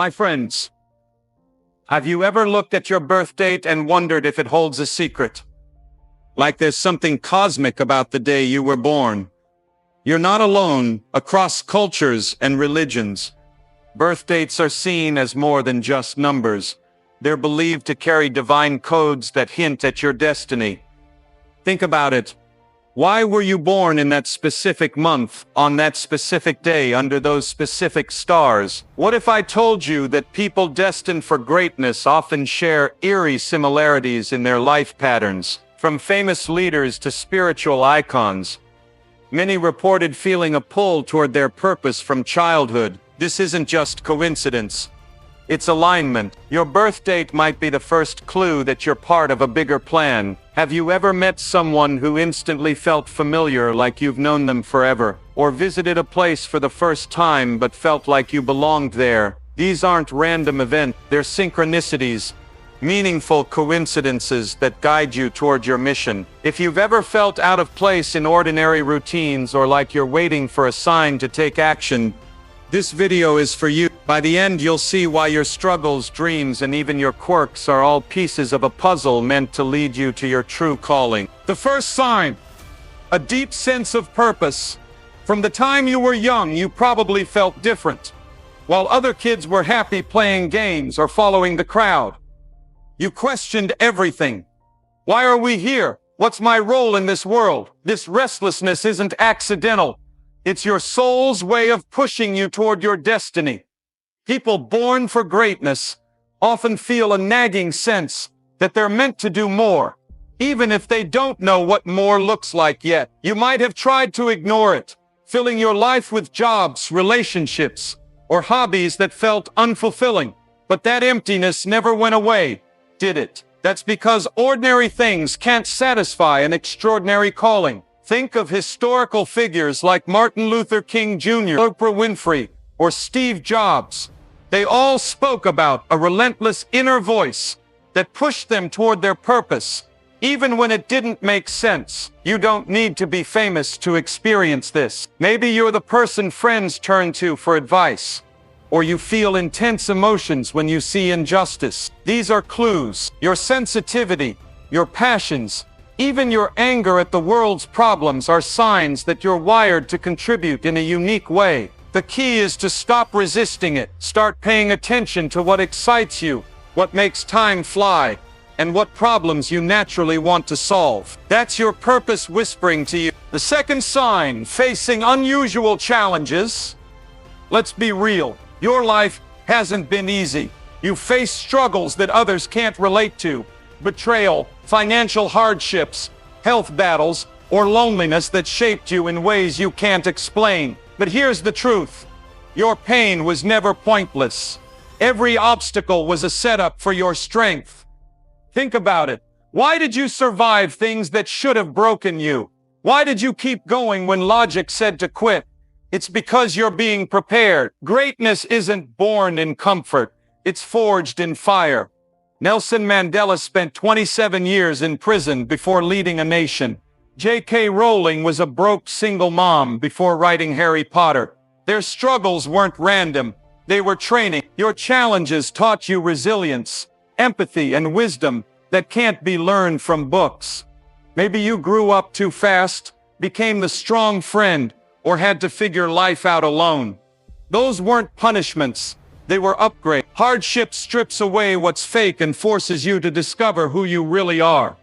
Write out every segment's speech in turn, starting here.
My friends, have you ever looked at your birth date and wondered if it holds a secret? Like there's something cosmic about the day you were born. You're not alone. Across cultures and religions, birth dates are seen as more than just numbers. They're believed to carry divine codes that hint at your destiny. Think about it. Why were you born in that specific month, on that specific day, under those specific stars? What if I told you that people destined for greatness often share eerie similarities in their life patterns? From famous leaders to spiritual icons, many reported feeling a pull toward their purpose from childhood. This isn't just coincidence. It's alignment. Your birth date might be the first clue that you're part of a bigger plan. Have you ever met someone who instantly felt familiar, like you've known them forever? Or visited a place for the first time but felt like you belonged there? These aren't random events, they're synchronicities, meaningful coincidences that guide you toward your mission. If you've ever felt out of place in ordinary routines or like you're waiting for a sign to take action, this video is for you. By the end, you'll see why your struggles, dreams, and even your quirks are all pieces of a puzzle meant to lead you to your true calling. The first sign: a deep sense of purpose. From the time you were young, you probably felt different. While other kids were happy playing games or following the crowd, you questioned everything. Why are we here? What's my role in this world? This restlessness isn't accidental. It's your soul's way of pushing you toward your destiny. People born for greatness often feel a nagging sense that they're meant to do more, even if they don't know what more looks like yet. You might have tried to ignore it, filling your life with jobs, relationships, or hobbies that felt unfulfilling. But that emptiness never went away, did it? That's because ordinary things can't satisfy an extraordinary calling. Think of historical figures like Martin Luther King Jr., Oprah Winfrey, or Steve Jobs. They all spoke about a relentless inner voice that pushed them toward their purpose, even when it didn't make sense. You don't need to be famous to experience this. Maybe you're the person friends turn to for advice, or you feel intense emotions when you see injustice. These are clues. Your sensitivity, your passions, even your anger at the world's problems are signs that you're wired to contribute in a unique way. The key is to stop resisting it. Start paying attention to what excites you, what makes time fly, and what problems you naturally want to solve. That's your purpose whispering to you. The second sign: facing unusual challenges. Let's be real. Your life hasn't been easy. You face struggles that others can't relate to. Betrayal, financial hardships, health battles, or loneliness that shaped you in ways you can't explain. But here's the truth: your pain was never pointless. Every obstacle was a setup for your strength. Think about it. Why did you survive things that should have broken you? Why did you keep going when logic said to quit? It's because you're being prepared. Greatness isn't born in comfort. It's forged in fire. Nelson Mandela spent 27 years in prison before leading a nation. J.K. Rowling was a broke single mom before writing Harry Potter. Their struggles weren't random. They were training. Your challenges taught you resilience, empathy, and wisdom that can't be learned from books. Maybe you grew up too fast, became the strong friend, or had to figure life out alone. Those weren't punishments. They were upgrades. Hardship strips away what's fake and forces you to discover who you really are.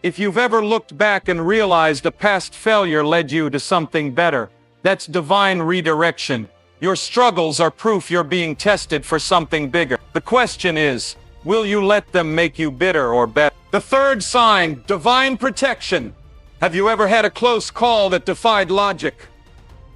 If you've ever looked back and realized a past failure led you to something better, that's divine redirection. Your struggles are proof you're being tested for something bigger. The question is, will you let them make you bitter or better? The third sign: divine protection. Have you ever had a close call that defied logic?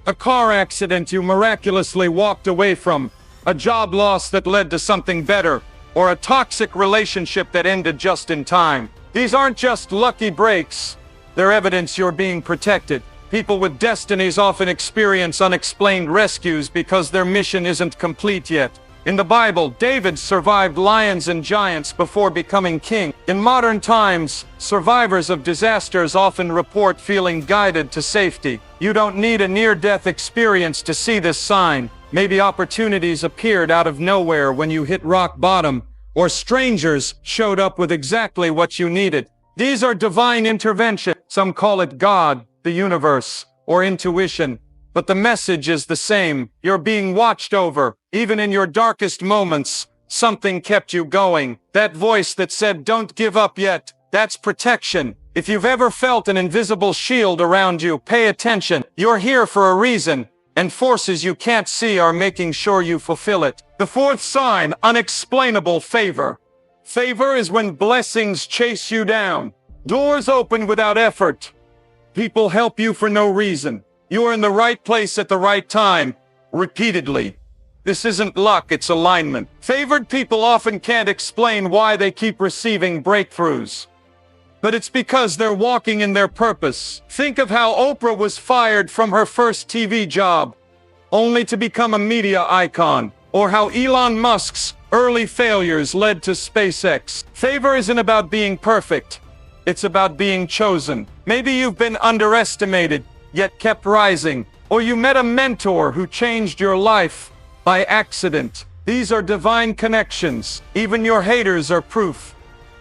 A car accident you miraculously walked away from, a job loss that led to something better, or a toxic relationship that ended just in time. These aren't just lucky breaks. They're evidence you're being protected. People with destinies often experience unexplained rescues because their mission isn't complete yet. In the Bible, David survived lions and giants before becoming king. In modern times, survivors of disasters often report feeling guided to safety. You don't need a near-death experience to see this sign. Maybe opportunities appeared out of nowhere when you hit rock bottom, or strangers showed up with exactly what you needed. These are divine intervention. Some call it God, the universe, or intuition. But the message is the same. You're being watched over. Even in your darkest moments, something kept you going. That voice that said, "Don't give up yet," that's protection. If you've ever felt an invisible shield around you, pay attention. You're here for a reason, and forces you can't see are making sure you fulfill it. The fourth sign, unexplainable favor. Favor is when blessings chase you down. Doors open without effort. People help you for no reason. You are in the right place at the right time, repeatedly. This isn't luck, it's alignment. Favored people often can't explain why they keep receiving breakthroughs. But it's because they're walking in their purpose. Think of how Oprah was fired from her first TV job, only to become a media icon. Or how Elon Musk's early failures led to SpaceX. Favor isn't about being perfect. It's about being chosen. Maybe you've been underestimated, yet kept rising. Or you met a mentor who changed your life by accident. These are divine connections. Even your haters are proof.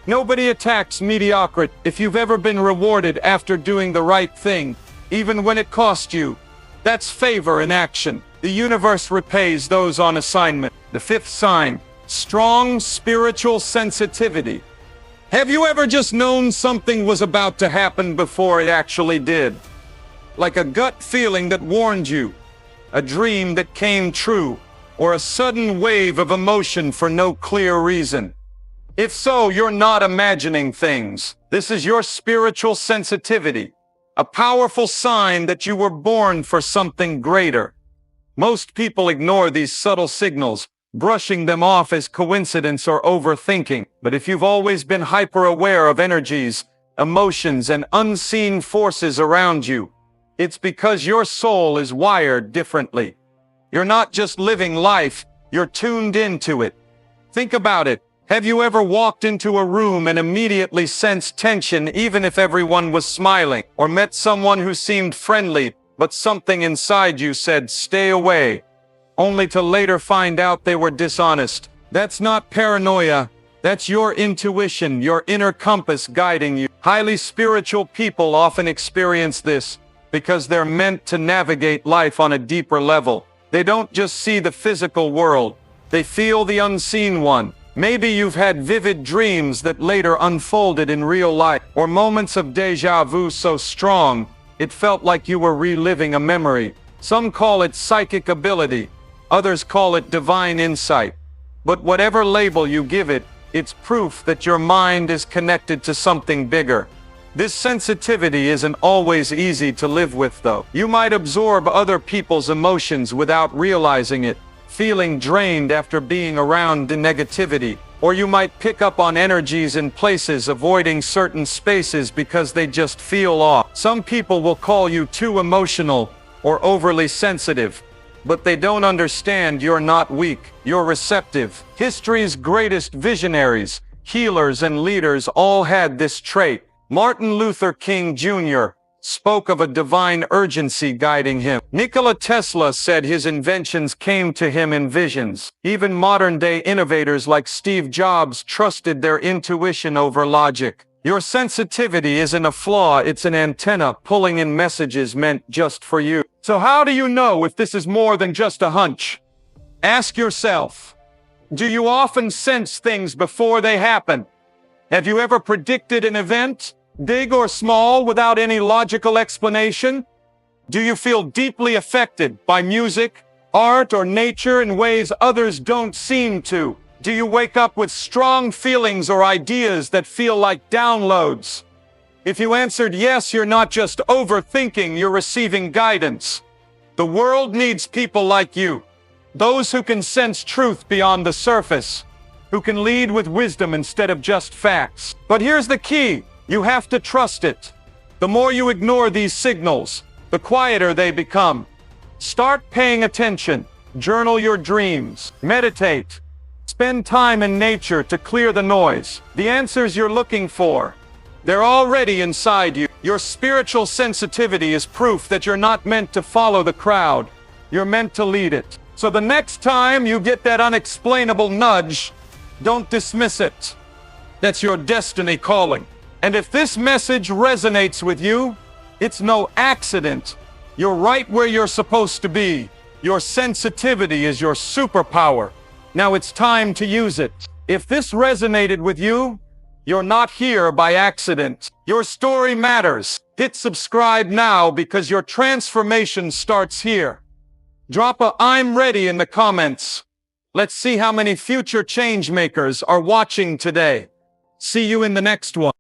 Nobody attacks mediocrity. If you've ever been rewarded after doing the right thing, even when it cost you, that's favor in action. The universe repays those on assignment. The fifth sign, strong spiritual sensitivity. Have you ever just known something was about to happen before it actually did? Like a gut feeling that warned you, a dream that came true, or a sudden wave of emotion for no clear reason. If so, you're not imagining things. This is your spiritual sensitivity, a powerful sign that you were born for something greater. Most people ignore these subtle signals, brushing them off as coincidence or overthinking. But if you've always been hyper-aware of energies, emotions, and unseen forces around you, it's because your soul is wired differently. You're not just living life, you're tuned into it. Think about it. Have you ever walked into a room and immediately sensed tension even if everyone was smiling? Or met someone who seemed friendly, but something inside you said, "Stay away," only to later find out they were dishonest? That's not paranoia. That's your intuition, your inner compass guiding you. Highly spiritual people often experience this because they're meant to navigate life on a deeper level. They don't just see the physical world, they feel the unseen one. Maybe you've had vivid dreams that later unfolded in real life, or moments of déjà vu so strong, it felt like you were reliving a memory. Some call it psychic ability, others call it divine insight. But whatever label you give it, it's proof that your mind is connected to something bigger. This sensitivity isn't always easy to live with, though. You might absorb other people's emotions without realizing it, feeling drained after being around the negativity. Or you might pick up on energies in places, avoiding certain spaces because they just feel off. Some people will call you too emotional or overly sensitive, but they don't understand you're not weak, you're receptive. History's greatest visionaries, healers, and leaders all had this trait. Martin Luther King Jr. spoke of a divine urgency guiding him. Nikola Tesla said his inventions came to him in visions. Even modern-day innovators like Steve Jobs trusted their intuition over logic. Your sensitivity isn't a flaw, it's an antenna pulling in messages meant just for you. So how do you know if this is more than just a hunch? Ask yourself, do you often sense things before they happen? Have you ever predicted an event, big or small, without any logical explanation? Do you feel deeply affected by music, art, or nature in ways others don't seem to? Do you wake up with strong feelings or ideas that feel like downloads? If you answered yes, you're not just overthinking, you're receiving guidance. The world needs people like you, those who can sense truth beyond the surface, who can lead with wisdom instead of just facts. But here's the key. You have to trust it. The more you ignore these signals, the quieter they become. Start paying attention. Journal your dreams. Meditate. Spend time in nature to clear the noise. The answers you're looking for, they're already inside you. Your spiritual sensitivity is proof that you're not meant to follow the crowd. You're meant to lead it. So the next time you get that unexplainable nudge, don't dismiss it. That's your destiny calling. And if this message resonates with you, it's no accident. You're right where you're supposed to be. Your sensitivity is your superpower. Now it's time to use it. If this resonated with you, you're not here by accident. Your story matters. Hit subscribe now because your transformation starts here. Drop a "I'm ready" in the comments. Let's see how many future change makers are watching today. See you in the next one.